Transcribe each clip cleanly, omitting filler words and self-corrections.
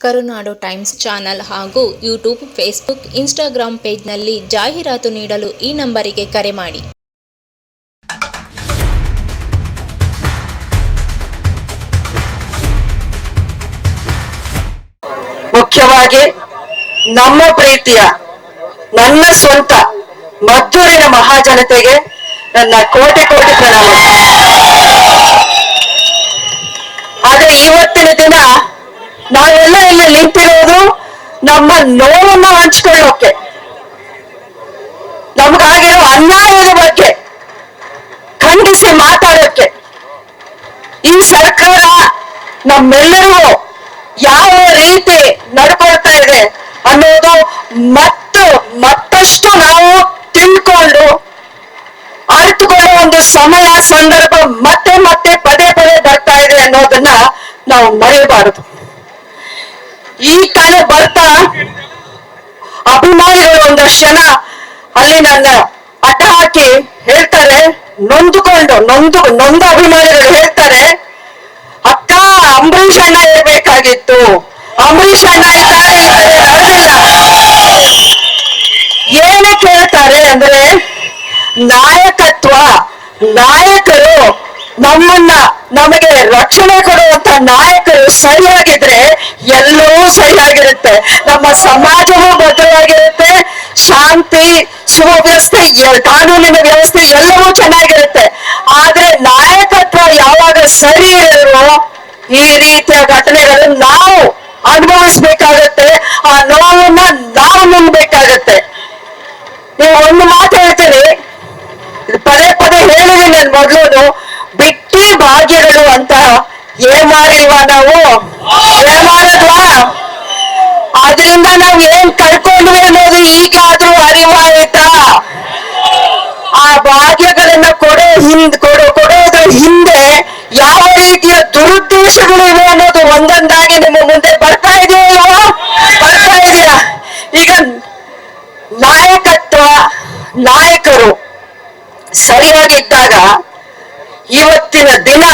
ಕರುನಾಡು times channel ಹಾಗೂ YouTube, Facebook, Instagram ಪೇಜ್ನಲ್ಲಿ ಜಾಹೀರಾತು ನೀಡಲು ಈ ನಂಬರಿಗೆ ಕರೆ ಮಾಡಿ. ಮುಖ್ಯವಾಗಿ ನಮ್ಮ ಪ್ರೀತಿಯ ನನ್ನ ಸ್ವಂತ ಮದ್ದೂರಿನ ಮಹಾಜನತೆಗೆ ನನ್ನ ಕೋಟಿ ಕೋಟಿ ಪ್ರಣಾಮ. ಆದ್ರೆ ಇವತ್ತಿನ ದಿನ ನಾವೆಲ್ಲ ಇಲ್ಲಿ ನಿಂತಿರೋದು ನಮ್ಮ ನೋವನ್ನು ಹಂಚ್ಕೊಳ್ಳೋಕೆ, ನಮ್ಗಾಗಿರೋ ಅನ್ಯಾಯದ ಬಗ್ಗೆ ಖಂಡಿಸಿ ಮಾತಾಡೋಕೆ. ಈ ಸರ್ಕಾರ ನಮ್ಮೆಲ್ಲರಿಗೂ ಯಾವ ರೀತಿ ನಡ್ಕೊಳ್ತಾ ಇದೆ ಅನ್ನೋದು ಮತ್ತಷ್ಟು ನಾವು ತಿಳ್ಕೊಂಡು ಅರಿತುಕೊಳ್ಳೋ ಒಂದು ಸಮಯ ಸಂದರ್ಭ ಮತ್ತೆ ಮತ್ತೆ ಪದೇ ಪದೇ ಬರ್ತಾ ಇದೆ ಅನ್ನೋದನ್ನ ನಾವು ಮರೆಯಬಾರದು. ಈ ಕಾಲ ಬರ್ತಾ ಅಭಿಮಾನಿಗಳು ಒಂದಷ್ಟು ಜನ ಅಲ್ಲಿ ನನ್ನ ಅಡ್ಡ ಹಾಕಿ ಹೇಳ್ತಾರೆ, ನೊಂದ ಅಭಿಮಾನಿಗಳು ಹೇಳ್ತಾರೆ, ಅಕ್ಕ ಅಂಬರೀಷ್ ಅಣ್ಣ ಇರ್ಬೇಕಾಗಿತ್ತು, ಅಂಬರೀಷ್ ಅಣ್ಣ ಏನಕ್ಕೆ ಹೇಳ್ತಾರೆ ಅಂದ್ರೆ, ನಾಯಕರು ನಮಗೆ ರಕ್ಷಣೆ ಕೊಡುವಂತ ನಾಯಕರು ಸರಿಯಾಗಿದ್ರೆ ಎಲ್ಲವೂ ಸರಿಯಾಗಿರುತ್ತೆ, ನಮ್ಮ ಸಮಾಜವೂ ಭದ್ರವಾಗಿರುತ್ತೆ, ಶಾಂತಿ ಸುವ್ಯವಸ್ಥೆ ಕಾನೂನಿನ ವ್ಯವಸ್ಥೆ ಎಲ್ಲವೂ ಚೆನ್ನಾಗಿರುತ್ತೆ. ಆದ್ರೆ ನಾಯಕತ್ವ ಯಾವಾಗ ಸರಿ ಇರೋ ಈ ರೀತಿಯ ಘಟನೆಗಳು ನಾವು ಅನುಭವಿಸ್ಬೇಕಾಗತ್ತೆ, ಆ ನೋವನ್ನ ನಾವು ನುಂಗ್ಬೇಕಾಗತ್ತೆ. ನೀವು ಒಂದು ಮಾತು ಹೇಳ್ತೀನಿ, ಪದೇ ಪದೇ ಹೇಳಿದೀನಿ ನಾನು ಮೊದಲು, ಬಿಟ್ಟಿ ಭಾಗ್ಯಗಳು ಅಂತ ಏಮಾರಿಲ್ವಾ ನಾವು? ಏಮಾರದ್ವಾ? ಅದರಿಂದ ನಾವು ಏನ್ ಕಳ್ಕೊಂಡ್ವಿ ಅನ್ನೋದು ಈಗಾದ್ರೂ ಅರಿವಾಯ್ತಾ? ಆ ಭಾಗ್ಯಗಳನ್ನ ಕೊಡೋದ್ರ ಹಿಂದೆ ಯಾವ ರೀತಿಯ ದುರುದ್ದೇಶಗಳಿವೆ ಅನ್ನೋದು ಒಂದೊಂದಾಗಿ ನಿಮ್ಮ ಮುಂದೆ ಬರ್ತಾ ಇದೆಯೋ ಬರ್ತಾ ಇದೆಯಾ? ಈಗ ನಾಯಕರು ಸರಿಯಾಗಿದ್ದಾಗ ಇವತ್ತಿನ ದಿನ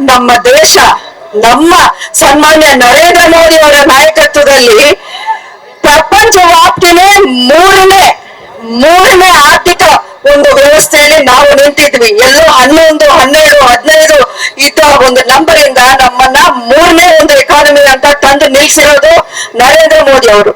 ನಮ್ಮ ದೇಶ, ನಮ್ಮ ಸನ್ಮಾನ್ಯ ನರೇಂದ್ರ ಮೋದಿ ಅವರ ನಾಯಕತ್ವದಲ್ಲಿ ಪ್ರಪಂಚ ವ್ಯಾಪ್ತಿನೇ ಮೂರನೇ ಆರ್ಥಿಕ ಒಂದು ವ್ಯವಸ್ಥೆಯಲ್ಲಿ ನಾವು ನಿಂತಿದ್ವಿ. ಎಲ್ಲೋ 11, 12, 15 ಇದ್ದ ಒಂದು ನಂಬರ್ ಇಂದ ನಮ್ಮನ್ನ ಮೂರನೇ ಒಂದು ಎಕಾನಮಿ ಅಂತ ತಂದು ನಿಲ್ಸಿರೋದು ನರೇಂದ್ರ ಮೋದಿ ಅವರು.